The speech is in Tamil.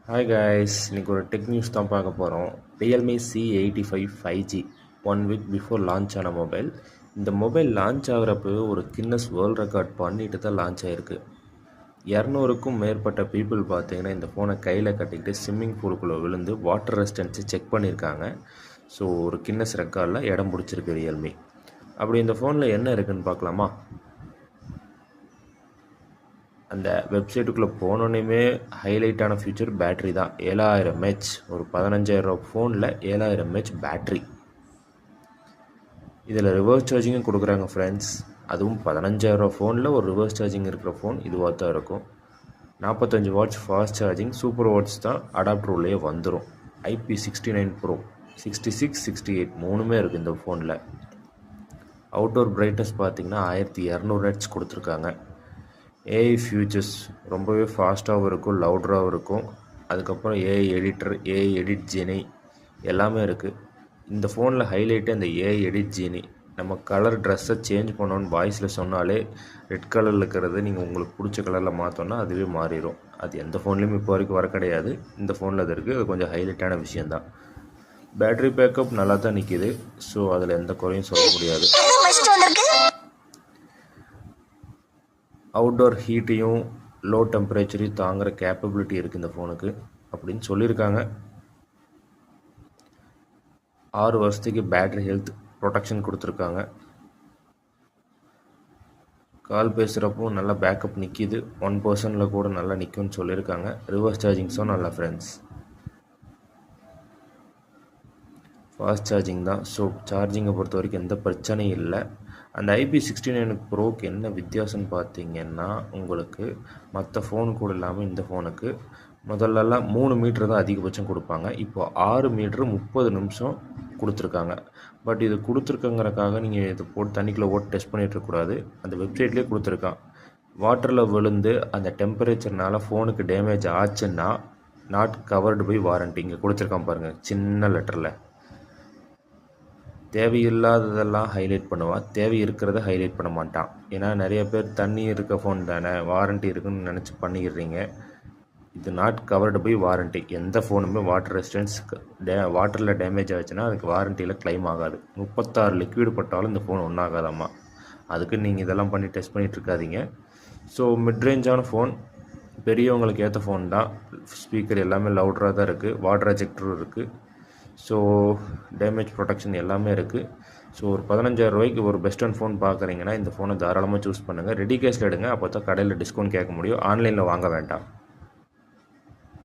ஹாய் காய்ஸ், இன்றைக்கி ஒரு டெக் நியூஸ் தான் பார்க்க போகிறோம். Realme C85 5G 1 week before launch ஆன மொபைல். இந்த மொபைல் லான்ச் ஆகிறப்பவே ஒரு கின்னஸ் வேர்ல்ட் ரெக்கார்ட் பண்ணிட்டு தான் லான்ச் ஆகிருக்கு. 200க்கும் மேற்பட்ட பீப்புள் பார்த்தீங்கன்னா இந்த ஃபோனை கையில் கட்டிக்கிட்டு ஸ்விம்மிங் பூலுக்குள்ளே விழுந்து வாட்டர் ரெசிஸ்டன்ஸை செக் பண்ணியிருக்காங்க. ஸோ ஒரு கின்னஸ் ரெக்கார்டில் இடம் பிடிச்சிருக்கு ரியல்மி. அப்படி இந்த ஃபோனில் என்ன இருக்குதுன்னு பார்க்கலாமா? அந்த வெப்சைட்டுக்குள்ளே போனோன்னே ஹைலைட்டான ஃபியூச்சர் பேட்ரி தான். 7000 mAh, ஒரு 15,000 ஃபோனில் 7000 mAh பேட்ரி. இதில் ரிவர்ஸ் சார்ஜிங்கும் கொடுக்குறாங்க ஃப்ரெண்ட்ஸ். அதுவும் 15,000 ஃபோனில் ஒரு ரிவர்ஸ் சார்ஜிங் இருக்கிற ஃபோன் இதுவாக தான் இருக்கும். 45 watts fast charging, super watts தான் அடாப்டர் உள்ளே வந்துடும். IP69 Pro 66, 68 மூணுமே இருக்குது இந்த ஃபோனில். அவுட்டோர் பிரைட்னஸ் பார்த்திங்கன்னா 1200 nits கொடுத்துருக்காங்க. ஏஐ ஃபியூச்சர்ஸ் ரொம்பவே ஃபாஸ்ட்டாகவும் இருக்கும், லவுடராகவும் இருக்கும். அதுக்கப்புறம் ஏஐ எடிட்டர், ஏஐ எடிட் ஜீனி எல்லாமே இருக்குது. இந்த ஃபோனில் ஹைலைட்டு அந்த ஏஐ எடிட் ஜீனி. நம்ம கலர் ட்ரெஸ்ஸை சேஞ்ச் பண்ணோன்னு வாய்ஸில் சொன்னாலே ரெட் கலரில் இருக்கிறது நீங்கள் உங்களுக்கு பிடிச்ச கலரில் மாற்றோன்னா அதுவே மாறிடும். அது எந்த ஃபோன்லேயும் இப்போ வரைக்கும் வர கிடையாது. இந்த ஃபோனில் அது இருக்குது. அது கொஞ்சம் ஹைலைட்டான விஷயந்தான். பேட்ரி பேக்கப் நல்லா தான் நிற்கிது. ஸோ அதில் எந்த குறையும் சொல்ல முடியாது. அவுட்டோர் ஹீட்டையும் லோ டெம்பரேச்சரையும் தாங்குகிற கேப்பபிலிட்டி இருக்குது இந்த ஃபோனுக்கு அப்படின்னு சொல்லியிருக்காங்க. 6 வருஷத்துக்கு பேட்ரி ஹெல்த் ப்ரொடெக்ஷன் கொடுத்துருக்காங்க. கால் பேசுகிறப்போ நல்லா பேக்கப் நிற்கிது. 1% கூட நல்லா நிற்கும்னு சொல்லியிருக்காங்க. ரிவர்ஸ் சார்ஜிங்ஸும் நல்லா ஃப்ரெண்ட்ஸ். ஃபாஸ்ட் சார்ஜிங் தான். ஸோ சார்ஜிங்கை பொறுத்த வரைக்கும் எந்த பிரச்சனையும் இல்லை. அந்த IP69 ப்ரோக்கு என்ன வித்தியாசம்னு பார்த்தீங்கன்னா, உங்களுக்கு மற்ற ஃபோன் கூட இல்லாமல் இந்த ஃபோனுக்கு முதல்லலாம் 3 மீட்ரு தான் அதிகபட்சம் கொடுப்பாங்க. இப்போது 6 மீட்ரு 30 நிமிஷம் கொடுத்துருக்காங்க. பட் இது கொடுத்துருக்கங்கிறக்காக நீங்கள் இது போட்டு தண்ணிக்குள்ளே ஓட்டு டெஸ்ட் பண்ணிகிட்ருக்கூடாது. அந்த வெப்சைட்லேயே கொடுத்துருக்கான். வாட்டரில் விழுந்து அந்த டெம்பரேச்சர்னால் ஃபோனுக்கு டேமேஜ் ஆச்சுன்னா நாட் கவர்டு பை வாரண்டி. இங்கே கொடுத்துருக்கான் பாருங்கள் சின்ன லெட்டரில். தேவையில்லாததெல்லாம் ஹைலைட் பண்ணுவான், தேவை இருக்கிறத ஹைலைட் பண்ண மாட்டான். ஏன்னா நிறைய பேர் தண்ணி இருக்க ஃபோன் தானே, வாரண்ட்டி இருக்குன்னு நினச்சி பண்ணிடுறீங்க. இது நாட் கவர்டு பை வாரண்ட்டி. எந்த ஃபோனுமே வாட்டர் ரெசிஸ்டன்ஸ் வாட்டரில் டேமேஜ் ஆச்சுன்னா அதுக்கு வாரண்ட்டியில் கிளைம் ஆகாது. 36 லிக்விட் பட்டாலும் இந்த ஃபோன் ஒன்றாகாதாம்மா. அதுக்கு நீங்கள் இதெல்லாம் பண்ணி டெஸ்ட் பண்ணிகிட்ருக்காதீங்க. ஸோ மிட்ரேஞ்சான ஃபோன், பெரியவங்களுக்கு ஏற்ற ஃபோன் தான். ஸ்பீக்கர் எல்லாமே லவுடராக தான் இருக்குது. வாட்டர் எஜெக்டரும் இருக்குது. ஸோ டேமேஜ் ப்ரொடெக்ஷன் எல்லாமே இருக்குது. ஸோ ஒரு 15,000 ரூபாய்க்கு ஒரு பெஸ்டன் ஃபோன் பார்க்குறீங்கன்னா இந்த ஃபோனை தாராளமாக சூஸ் பண்ணுங்கள். ரெடி கேஷில் எடுங்க. அப்போ தான் கடையில் டிஸ்கவுண்ட் கேட்க முடியும். ஆன்லைனில் வாங்க வேண்டாம்.